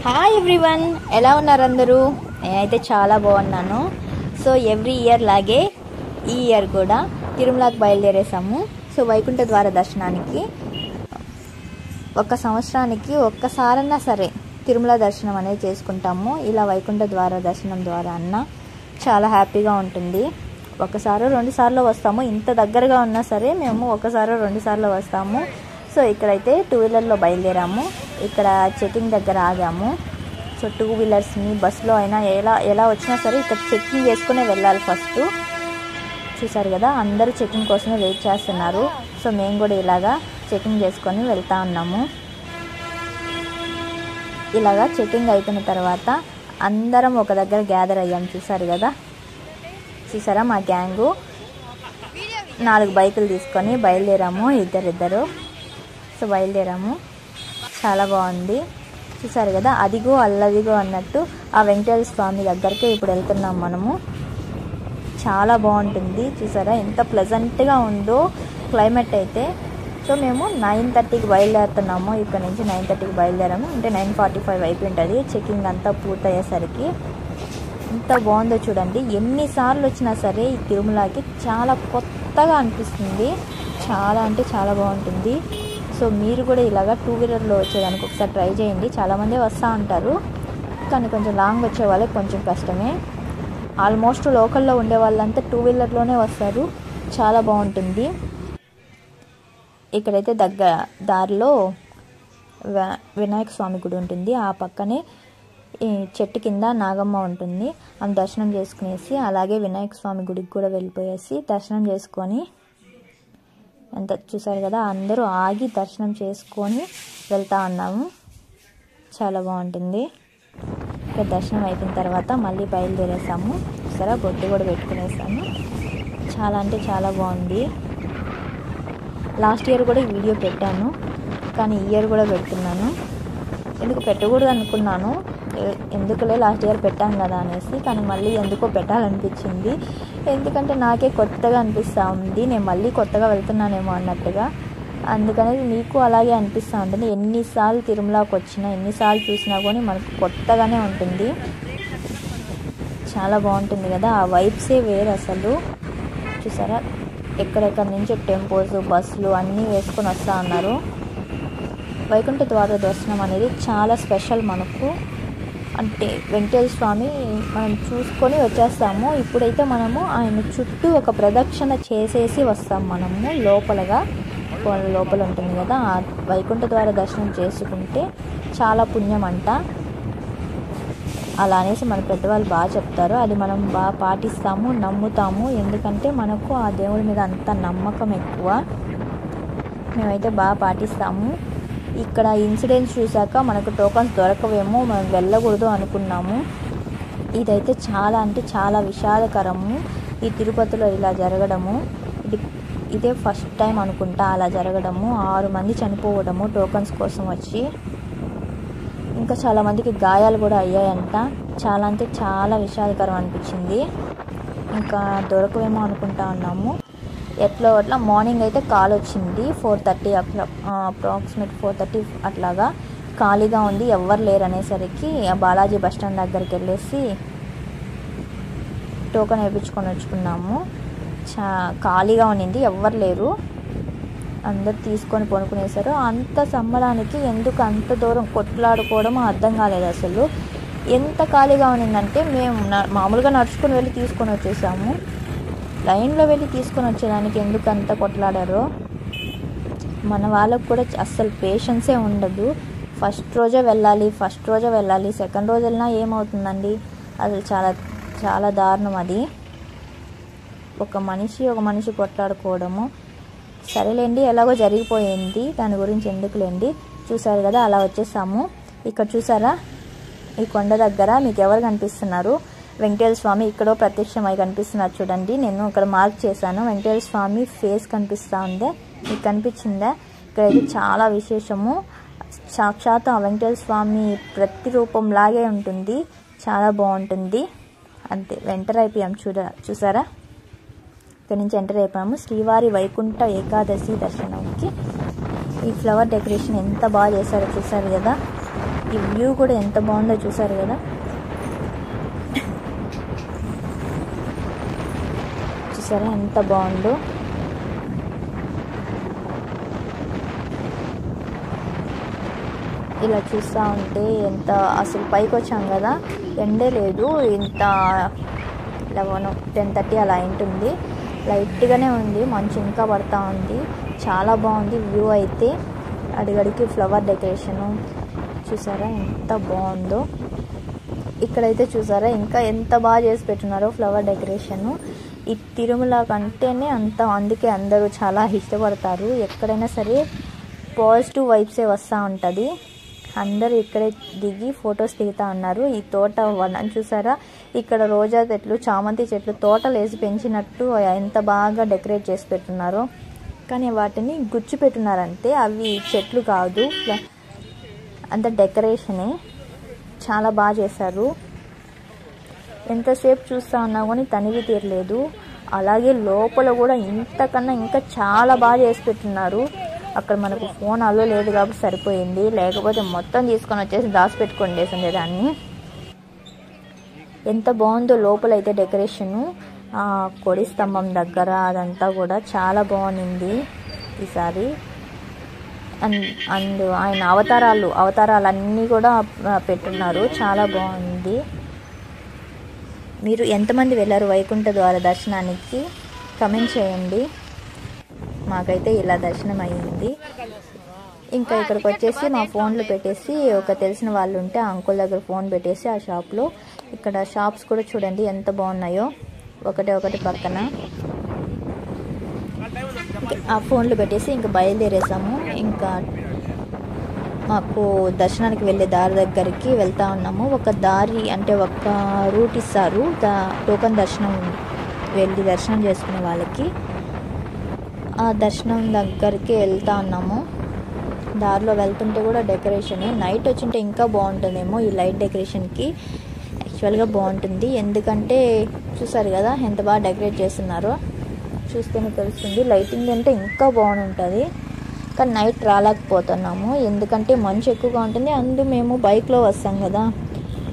Hi everyone, ఎలా ఉన్నారు అందరూ? నేనైతే చాలా బాగున్నాను. సో ఎవ్రీ ఇయర్ లాగే ఈ ఇయర్ కూడా తిరుమలకి బయలుదేరేసాము. సో వైకుంఠ ద్వార దర్శనానికి ఒక సంవత్సరానికి ఒక్కసారన్నా సరే తిరుమల దర్శనం అనేది చేసుకుంటాము. ఇలా వైకుంఠ ద్వార దర్శనం ద్వారా అన్న చాలా హ్యాపీగా ఉంటుంది. ఒకసారి రెండు సార్లు వస్తాము. ఇంత దగ్గరగా ఉన్నా సరే మేము ఒకసారి రెండు సార్లు వస్తాము. సో ఇక్కడైతే 2 వీలర్లో బయలుదేరాము. ఇక్కడ చెకింగ్ దగ్గర ఆగాము. సో 2 వీలర్స్ని బస్సులో అయినా ఎలా వచ్చినా సరే ఇక్కడ చెకింగ్ చేసుకునే వెళ్ళాలి. ఫస్ట్ చూసారు కదా, అందరూ చెకింగ్ కోసమే వెయిట్ చేస్తున్నారు. సో మేము కూడా ఇలాగా చెకింగ్ చేసుకొని వెళ్తా ఉన్నాము. ఇలాగా చెకింగ్ అయిపోయిన తర్వాత అందరం ఒక దగ్గర గ్యాదర్ అయ్యాము. చూసారు కదా, చూసారా మా గ్యాంగు 4 బైకులు తీసుకొని బయలుదేరాము. ఇద్దరు సో బయలుదేరాము. చాలా బాగుంది. చూసారు కదా, అదిగో అల్లదిగో అన్నట్టు ఆ వెంకటేశ్వర స్వామి దగ్గరికి ఇప్పుడు వెళ్తున్నాం మనము. చాలా బాగుంటుంది. చూసారా ఎంత ప్లెజెంట్గా ఉందో క్లైమేట్ అయితే. సో మేము 9:30కి బయలుదేరుతున్నాము. ఇక్కడ నుంచి 9:30కి బయలుదేరాము. అంటే 9:45 అయిపోయింటుంది చెకింగ్ అంతా పూర్తయ్యేసరికి. ఎంత బాగుందో చూడండి. ఎన్నిసార్లు వచ్చినా సరే ఈ తిరుమలకి చాలా కొత్తగా అనిపిస్తుంది. చాలా అంటే చాలా బాగుంటుంది. సో మీరు కూడా ఇలాగా 2 వీలర్లో వచ్చేదానికి ఒకసారి ట్రై చేయండి. చాలామంది వస్తూ ఉంటారు, కానీ కొంచెం లాంగ్ వచ్చే వాళ్ళకి కొంచెం కష్టమే. ఆల్మోస్ట్ లోకల్లో ఉండే వాళ్ళంతా 2 వీలర్లోనే వస్తారు. చాలా బాగుంటుంది. ఇక్కడైతే దారిలో వినాయక స్వామి గుడి ఉంటుంది. ఆ పక్కనే ఈ చెట్టు కింద నాగమ్మ ఉంటుంది. ఆమె దర్శనం చేసుకునేసి అలాగే వినాయక స్వామి గుడికి కూడా వెళ్ళిపోయేసి దర్శనం చేసుకొని అంత చూసారు కదా, అందరూ ఆగి దర్శనం చేసుకొని వెళ్తా ఉన్నాము. చాలా బాగుంటుంది. ఇక్కడ దర్శనం అయిపోయిన తర్వాత మళ్ళీ బయలుదేరేసాము. చూసారా, బొట్టు కూడా పెట్టుకునేసాము. చాలా అంటే చాలా బాగుంది. లాస్ట్ ఇయర్ కూడా ఈ వీడియో పెట్టాను, కానీ ఈ ఇయర్ కూడా పెడుతున్నాను. ఎందుకు పెట్టకూడదు అనుకున్నాను, ఎందుకులే లాస్ట్ ఇయర్ పెట్టాను కదా అనేసి. కానీ మళ్ళీ ఎందుకో పెట్టాలనిపించింది. ఎందుకంటే నాకే కొత్తగా అనిపిస్తూ ఉంది. నేను మళ్ళీ కొత్తగా వెళ్తున్నానేమో అన్నట్టుగా. అందుకని మీకు అలాగే అనిపిస్తూ ఉంటుంది. ఎన్నిసార్లు తిరుమలకి వచ్చినా ఎన్నిసార్లు చూసినా కానీ మనకు కొత్తగానే ఉంటుంది. చాలా బాగుంటుంది కదా, ఆ వైబ్సే వేరు అసలు. చూసారా, ఎక్కడెక్కడి నుంచి టెంపోస్ బస్సులు అన్నీ వేసుకొని వస్తూ ఉన్నారు. వైకుంఠ ద్వార దర్శనం అనేది చాలా స్పెషల్ మనకు. అంటే వెంకటేశ్వర స్వామి మనం చూసుకొని వచ్చేస్తాము. ఇప్పుడైతే మనము ఆయన చుట్టూ ఒక ప్రదక్షిణ చేసేసి వస్తాం. మనము లోపల ఉంటుంది కదా, ఆ వైకుంఠ ద్వార దర్శనం చేసుకుంటే చాలా పుణ్యం అంట. అలా అనేసి మన పెద్దవాళ్ళు బాగా చెప్తారు. అది మనం బాగా పాటిస్తాము, నమ్ముతాము. ఎందుకంటే మనకు ఆ దేవుడి మీద అంత నమ్మకం ఎక్కువ. మేమైతే బాగా పాటిస్తాము. ఇక్కడ ఇన్సిడెంట్స్ చూసాక మనకు టోకన్స్ దొరకవేమో, మనం వెళ్ళకూడదు అనుకున్నాము. ఇదైతే చాలా అంటే చాలా విషాదకరము. ఈ తిరుపతిలో ఇలా జరగడము ఇదే ఫస్ట్ టైం అనుకుంటా అలా జరగడము. 6 మంది చనిపోవడము టోకన్స్ కోసం వచ్చి. ఇంకా చాలామందికి గాయాలు కూడా అయ్యాయంట. చాలా అంటే చాలా విషాదకరం అనిపించింది. ఇంకా దొరకవేమో అనుకుంటా ఉన్నాము. ఎట్లా అట్లా మార్నింగ్ అయితే కాల్ వచ్చింది 4:30 అప్రాక్సిమేట్ 4:30 అట్లాగా ఖాళీగా ఉంది, ఎవ్వరు లేరు అనేసరికి బాలాజీ బస్ స్టాండ్ దగ్గరికి వెళ్ళేసి టోకెన్ వేయించుకొని వచ్చుకున్నాము. ఖాళీగా ఉన్నింది, ఎవ్వరు లేరు, అందరు తీసుకొని పనుకునేసారు. అంత సంబరానికి ఎందుకు అంత దూరం కొట్లాడుకోవడం అర్థం కాలేదు అసలు. ఎంత ఖాళీగా ఉన్నిందంటే మేము మామూలుగా నడుచుకొని వెళ్ళి తీసుకొని వచ్చేసాము. లైన్లో వెళ్ళి తీసుకొని వచ్చేదానికి ఎందుకు అంత కొట్లాడారో. మన వాళ్ళకు కూడా అస్సలు పేషెన్సే ఉండదు. ఫస్ట్ రోజే వెళ్ళాలి, సెకండ్ రోజు వెళ్ళినా ఏమవుతుందండి. అది చాలా చాలా దారుణం. అది ఒక మనిషి కొట్లాడుకోవడము. సరేలేండి, ఎలాగో జరిగిపోయింది, దాని గురించి ఎందుకులేండి. చూసారు కదా, అలా వచ్చేసాము. ఇక్కడ చూసారా, ఈ కొండ దగ్గర మీకు ఎవరు కనిపిస్తున్నారు? వెంకటేశ్వర స్వామి ఇక్కడ ప్రత్యక్షమై కనిపిస్తున్నారు చూడండి. నేను ఇక్కడ మార్క్ చేశాను. వెంకటేశ్వర స్వామి ఫేస్ కనిపిస్తూ ఉందే, మీకు కనిపించిందా? ఇక్కడైతే చాలా విశేషము. సాక్షాత్ ఆ వెంకటేశ్వర స్వామి ప్రతిరూపంలాగే ఉంటుంది. చాలా బాగుంటుంది. అంతే, ఎంటర్ అయిపోయాం. చూసారా, ఇక్కడ నుంచి ఎంటర్ అయిపోయాము. శ్రీవారి వైకుంఠ ఏకాదశి దర్శనంకి ఈ ఫ్లవర్ డెకరేషన్ ఎంత బాగా చేశారో చూసారు కదా. ఈ వ్యూ కూడా ఎంత బాగుందో చూసారు కదా. చూసారా ఎంత బాగుందో. ఇలా చూస్తూ ఉంటే ఎంత అసలు పైకి వచ్చాం కదా, ఎండే లేదు, ఇంత 11-10:30 అలా ఉంటుంది. లైట్గానే ఉంది, మంచు ఇంకా పడతా ఉంది. చాలా బాగుంది వ్యూ అయితే. అడిగడికి ఫ్లవర్ డెకరేషను చూసారా ఎంత బాగుందో. ఇక్కడైతే చూసారా ఇంకా ఎంత బాగా చేసి పెట్టున్నారో ఫ్లవర్ డెకరేషను. ఈ తిరుమల కంటేనే అందుకే అందరూ చాలా ఇష్టపడతారు. ఎక్కడైనా సరే పాజిటివ్ వైబ్సే వస్తూ ఉంటుంది. అందరూ ఇక్కడే దిగి ఫొటోస్ దిగుతూ ఉన్నారు. ఈ తోట వనం చూసారా, ఇక్కడ రోజా చెట్లు, చామంతి చెట్లు తోటలు వేసి పెంచినట్టు ఎంత బాగా డెకరేట్ చేసి పెట్టున్నారో. కానీ వాటిని గుచ్చి పెట్టున్నారంటే అవి చెట్లు కాదు, అంత డెకరేషనే. చాలా బాగా చేశారు. ఎంతసేపు చూస్తూ ఉన్నా కానీ తనివి తీరలేదు. అలాగే లోపల కూడా ఇంతకన్నా ఇంకా చాలా బాగా చేసి పెట్టున్నారు. అక్కడ మనకు ఫోన్ అలో లేదు కాబట్టి సరిపోయింది, లేకపోతే మొత్తం తీసుకొని వచ్చేసి దాచిపెట్టుకొని దాన్ని. ఎంత బాగుందో లోపలైతే డెకరేషను. కొడి స్తంభం దగ్గర అదంతా కూడా చాలా బాగుంది ఈసారి. అండ్ ఆయన అవతారాలన్నీ కూడా పెట్టున్నారు. చాలా బాగుంది. మీరు ఎంతమంది వెళ్ళారు వైకుంఠ ద్వార దర్శనానికి కమెంట్ చేయండి. మాకైతే ఇలా దర్శనం అయ్యింది. ఇంకా ఇక్కడికి వచ్చేసి మా ఫోన్లు పెట్టేసి ఒక తెలిసిన వాళ్ళు ఉంటే ఆ అంకుల్ దగ్గర ఫోన్ పెట్టేసి ఆ షాప్లో, ఇక్కడ షాప్స్ కూడా చూడండి ఎంత బాగున్నాయో, ఒకటి పక్కన. ఆ ఫోన్లు పెట్టేసి ఇంకా బయలుదేరేసాము. ఇంకా మాకు దర్శనానికి వెళ్ళే దారి దగ్గరికి వెళ్తా ఉన్నాము. ఒక దారి అంటే ఒక రూట్ ఇస్తారు, టోకన్ దర్శనం వెళ్ళి దర్శనం చేసుకునే వాళ్ళకి. ఆ దర్శనం దగ్గరికి వెళ్తా ఉన్నాము. దారిలో వెళ్తుంటే కూడా డెకరేషన్ నైట్ వచ్చింటే ఇంకా బాగుంటుందేమో. ఈ లైట్ డెకరేషన్కి యాక్చువల్గా బాగుంటుంది, ఎందుకంటే చూసారు కదా ఎంత బాగా డెకరేట్ చేస్తున్నారో, చూస్తేనే తెలుస్తుంది. లైటింగ్ అంటే ఇంకా బాగుంటుంది. కానీ నైట్ రాలేకపోతున్నాము, ఎందుకంటే మంచు ఎక్కువగా ఉంటుంది. మేము బైక్లో వస్తాం కదా,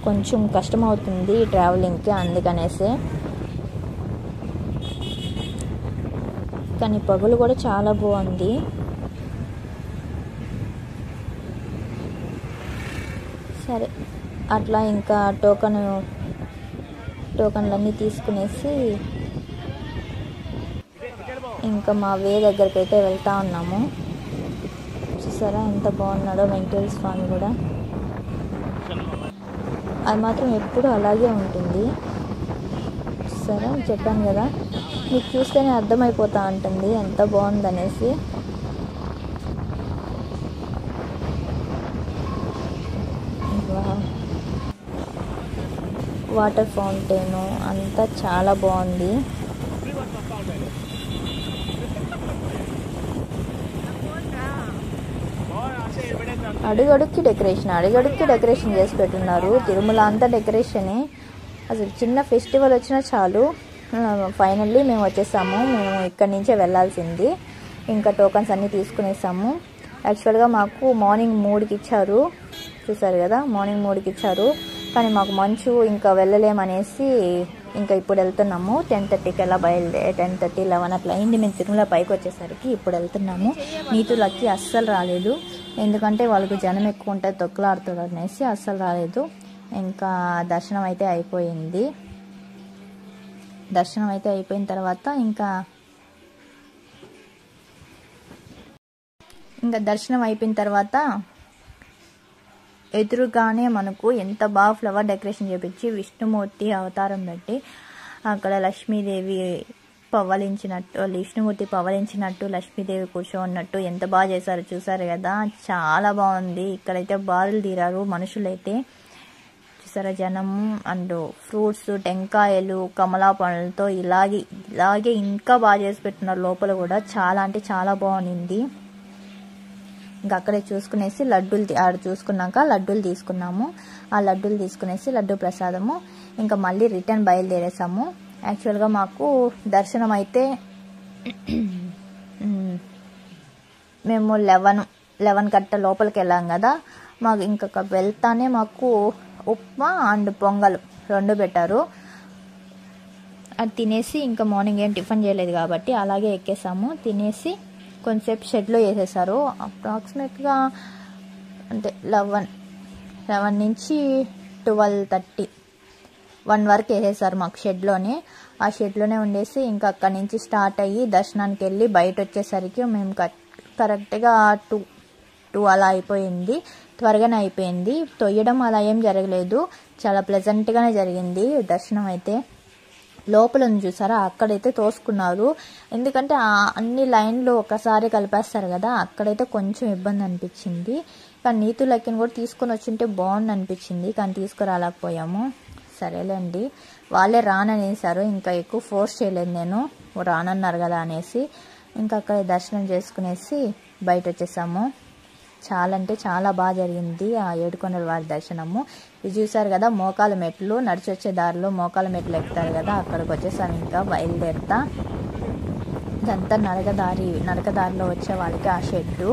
కొంచెం కష్టం అవుతుంది ట్రావెలింగ్కి, అందుకనేసి. కానీ పగులు కూడా చాలా బాగుంది. సరే అట్లా ఇంకా టోకన్లన్నీ తీసుకునేసి ఇంకా మా వే దగ్గరికి అయితే వెళ్తా ఉన్నాము. చూసారా ఎంత బాగున్నాడో వెంకటేశ్వర స్వామి కూడా. అది మాత్రం ఎప్పుడు అలాగే ఉంటుంది. చూసారా చెప్పాను కదా, మీకు చూస్తేనే అర్థమైపోతూ ఉంటుంది ఎంత బాగుందనేసి. వాటర్ ఫౌంటైను అంతా చాలా బాగుంది. అడుగడుక్కి డెకరేషన్ చేసి పెట్టున్నారు. తిరుమల అంతా డెకరేషనే. అసలు చిన్న ఫెస్టివల్ వచ్చినా చాలు. ఫైనల్లీ మేము వచ్చేసాము. మేము ఇక్కడి నుంచే వెళ్ళాల్సింది. ఇంకా టోకన్స్ అన్నీ తీసుకునేసాము. యాక్చువల్గా మాకు మార్నింగ్ 3కి ఇచ్చారు, చూసారు కదా, మార్నింగ్ 3కి ఇచ్చారు. కానీ మాకు మంచు ఇంకా వెళ్ళలేమనేసి ఇంకా ఇప్పుడు వెళ్తున్నాము. 10:30కి అలా 10:30, 11 అట్లా అయింది మేము తిరుమల పైకి వచ్చేసరికి. ఇప్పుడు వెళ్తున్నాము. నీతులకి అస్సలు రాలేదు, ఎందుకంటే వాళ్ళకు జనం ఎక్కువ ఉంటుంది, తొక్కులాడుతుంది అనేసి అస్సలు రాలేదు. ఇంకా దర్శనం అయితే అయిపోయింది. దర్శనం అయితే అయిపోయిన తర్వాత ఇంకా దర్శనం అయిపోయిన తర్వాత ఎదురుగానే మనకు ఎంత బాగా ఫ్లవర్ డెకరేషన్ చేపించి విష్ణుమూర్తి అవతారం పెట్టి అక్కడ లక్ష్మీదేవి పవ్వలించినట్టు, విష్ణుమూర్తి పవ్వలించినట్టు, లక్ష్మీదేవి కూర్చోన్నట్టు ఎంత బాగా చేశారు చూసారు కదా, చాలా బాగుంది. ఇక్కడైతే బారులు తీరారు మనుషులైతే, చూసారా జనము. అండ్ ఫ్రూట్స్, టెంకాయలు, కమలా పండ్లతో ఇలాగే ఇంకా బాగా చేసి పెట్టినారు. లోపల కూడా చాలా అంటే చాలా బాగుంది. ఇంకా అక్కడే చూసుకునేసి ఆడ చూసుకున్నాక లడ్డూలు తీసుకున్నాము. ఆ లడ్డూలు తీసుకునేసి లడ్డూ ప్రసాదము ఇంకా మళ్ళీ రిటర్న్ బయలుదేరేసాము. యాక్చువల్గా మాకు దర్శనం అయితే మేము 11 గంట లోపలికి వెళ్ళాం కదా, మాకు ఇంకొక వెళ్తానే మాకు ఉప్మా అండ్ పొంగల్ 2 పెట్టారు. అది తినేసి ఇంకా మార్నింగ్ ఏం టిఫిన్ చేయలేదు కాబట్టి అలాగే ఎక్కేసాము. తినేసి కొంచెంసేపు షెడ్లో వేసేసారు. అప్రాక్సిమేట్గా అంటే 11 నుంచి 12:30 1 వరకు వేసేసారు మాకు షెడ్లోనే. ఆ షెడ్లోనే ఉండేసి ఇంకా అక్కడి నుంచి స్టార్ట్ అయ్యి దర్శనానికి వెళ్ళి బయట వచ్చేసరికి మేము కరెక్ట్గా 2 అలా అయిపోయింది. త్వరగానే అయిపోయింది. తొయ్యడం అలా ఏం జరగలేదు, చాలా ప్లెజెంట్గానే జరిగింది దర్శనం అయితే. లోపల ఉంది చూసారా, అక్కడైతే తోసుకున్నారు. ఎందుకంటే అన్ని లైన్లు ఒకసారి కలిపేస్తారు కదా, అక్కడైతే కొంచెం ఇబ్బంది అనిపించింది. కానీ నీతు లెక్కను కూడా తీసుకొని వచ్చింటే బాగుంది అనిపించింది, కానీ తీసుకురాలేకపోయాము. సరేలేండి, వాళ్ళే రాననేసారు. ఇంకా ఎక్కువ ఫోర్స్ చేయలేదు నేను, రానన్నారు కదా అనేసి. ఇంకా అక్కడ దర్శనం చేసుకునేసి బయట వచ్చేసాము. చాలా అంటే చాలా బాగా జరిగింది ఆ ఏడుకొండల వారి దర్శనము. ఇది చూసారు కదా మోకాల మెట్లు, నడిచి వచ్చే దారిలో మోకాల మెట్లు ఎక్కుతారు కదా, అక్కడికి వచ్చేసాను. ఇంకా బయలుదేరుతా. ఇదంతా నడకదారిలో వచ్చే వాళ్ళకి ఆ షెడ్డు.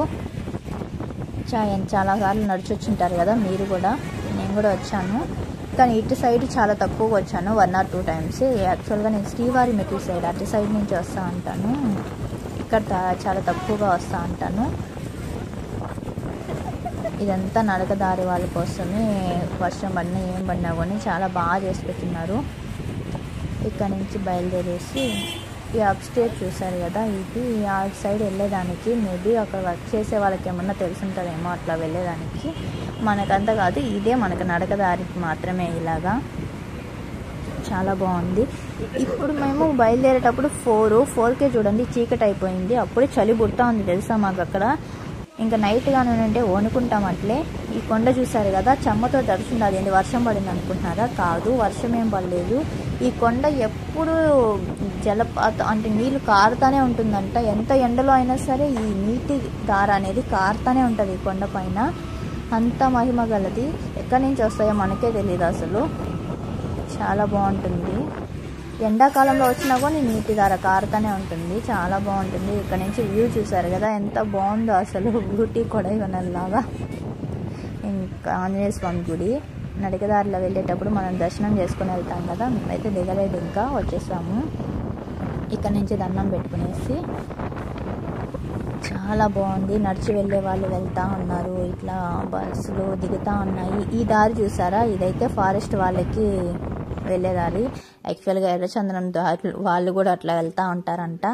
చాలాసార్లు నడిచి వచ్చింటారు కదా మీరు కూడా, నేను కూడా వచ్చాను. కానీ ఇటు సైడ్ చాలా తక్కువగా వచ్చాను, 1 or 2 times. యాక్చువల్గా నేను శ్రీవారి మెట్ల సైడ్ అటు సైడ్ నుంచి వస్తూ ఉంటాను, ఇక్కడ చాలా తక్కువగా వస్తూ ఉంటాను. ఇదంతా నడకదారి వాళ్ళ కోసమే, వర్షం పడినా ఏం పడినా కానీ చాలా బాగా చేసి పెట్టున్నారు. ఇక్కడ నుంచి బయలుదేరేసి ఈ అప్స్టేర్ చూసారు కదా, ఇది ఆ సైడ్ వెళ్ళేదానికి. మేబీ అక్కడ వర్క్ చేసే వాళ్ళకి ఏమన్నా తెలుసుంటుందేమో అట్లా వెళ్ళేదానికి. మనకంతా కాదు, ఇదే మనకు నడకదారికి మాత్రమే. ఇలాగా చాలా బాగుంది. ఇప్పుడు మేము బయలుదేరేటప్పుడు 4కే చూడండి చీకటి అయిపోయింది. అప్పుడే చలి పుడతా ఉంది తెలుసా మాకు అక్కడ. ఇంకా నైట్గానే ఉంటే వణుకుంటాం అట్లే. ఈ కొండ చూసారు కదా, చెమ్మతో దర్శనం. అదేంటి వర్షం పడింది అనుకుంటున్నారా? కాదు, వర్షం ఏం పడలేదు. ఈ కొండ ఎప్పుడు జలపాతం అంటే నీళ్ళు కారుతానే ఉంటుందంట. ఎంత ఎండలో అయినా సరే ఈ నీటి దార అనేది కారుతానే ఉంటుంది ఈ కొండ పైన. అంత మహిమ గలది. ఎక్కడి నుంచి వస్తాయో మనకే తెలియదు అసలు. చాలా బాగుంటుంది. ఎండాకాలంలో వచ్చినా కూడా నీటి ధార కారుతానే ఉంటుంది, చాలా బాగుంటుంది. ఇక్కడ నుంచి వ్యూ చూసారు కదా ఎంత బాగుందో అసలు, ఊటీ కొడైకెనాల్ లాగా. ఇంకా ఆంజనేయ స్వామి గుడి నడకదారిలో వెళ్ళేటప్పుడు మనం దర్శనం చేసుకుని వెళ్తాం కదా, మేమైతే దిగలేదు, ఇంకా వచ్చేసాము. ఇక్కడ నుంచి దండం పెట్టుకునేసి చాలా బాగుంది. నడిచి వెళ్ళే వాళ్ళు వెళ్తూ ఉన్నారు, ఇట్లా బస్సులు దిగుతూ ఉన్నాయి. ఈ దారి చూసారా, ఇదైతే ఫారెస్ట్ వాళ్ళకి వెళ్ళేదారి. యాక్చువల్గా ఎర్రచందనం దారి వాళ్ళు కూడా అట్లా వెళ్తూ ఉంటారంట.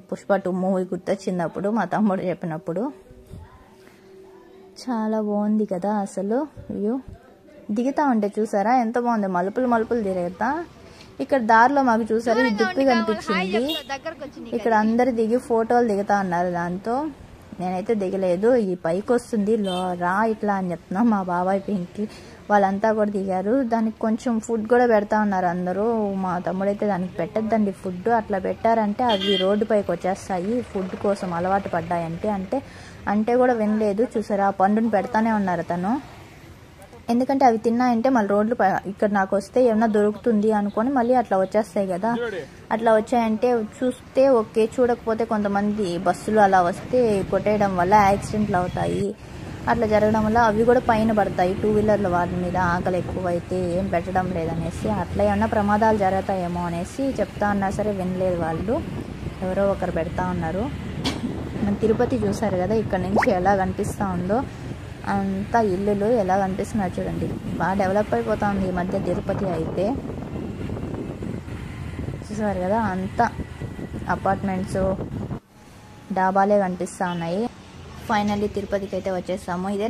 పుష్ప 2 మూవీ గుర్తొచ్చింది అప్పుడు మా తమ్ముడు చెప్పినప్పుడు. చాలా బాగుంది కదా అసలు వ్యూ. దిగుతూ ఉంటే చూసారా ఎంత బాగుంది, మలుపులు తిరుగుతా. ఇక్కడ దారిలో మాకు చూసారు ఈ దుప్పి కనిపించింది. ఇక్కడ అందరు దిగి ఫోటోలు దిగుతా ఉన్నారు దాంతో. నేనైతే దిగలేదు. ఈ పైకి వస్తుంది రా ఇట్లా అని చెప్తున్నా మా బాబాయ్ పింకి. వాళ్ళంతా కూడా దిగారు. దానికి కొంచెం ఫుడ్ కూడా పెడతా ఉన్నారు అందరూ. మా తమ్ముడైతే దానికి పెట్టద్దండి ఫుడ్, అట్లా పెట్టారంటే అవి రోడ్డు పైకి వచ్చేస్తాయి, ఫుడ్ కోసం అలవాటు పడ్డాయంటే అంటే కూడా వినలేదు. చూసారా ఆ పండుని పెడతానే ఉన్నారు తను. ఎందుకంటే అవి తిన్నాయంటే మళ్ళీ రోడ్లు ఇక్కడ నాకు వస్తే ఏమన్నా దొరుకుతుంది అనుకొని మళ్ళీ అట్లా వచ్చేస్తాయి కదా. అట్లా వచ్చాయంటే చూస్తే ఓకే, చూడకపోతే కొంతమంది బస్సులు అలా వస్తే కొట్టేయడం వల్ల యాక్సిడెంట్లు అవుతాయి. అట్లా జరగడం వల్ల అవి కూడా పైన పడతాయి 2 వీలర్ల వాటి మీద. ఆకలి ఎక్కువైతే ఏం పెట్టడం లేదనేసి, అట్లా ఏమన్నా ప్రమాదాలు జరుగుతాయేమో అనేసి చెప్తా ఉన్నా సరే వినలేదు వాళ్ళు. ఎవరో ఒకరు పెడతా ఉన్నారు. మన తిరుపతి చూసారు కదా, ఇక్కడ నుంచి ఎలా కనిపిస్తూ ఉందో అంతా ఇల్లులు ఎలా కనిపిస్తున్నాయి చూడండి. బాగా డెవలప్ అయిపోతా ఉంది ఈ మధ్య తిరుపతి అయితే. చూసారు కదా అంతా అపార్ట్మెంట్స్ డాబాలే కనిపిస్తూ ఉన్నాయి. ఫైనల్లీ తిరుపతికి అయితే వచ్చేసాము. ఇదే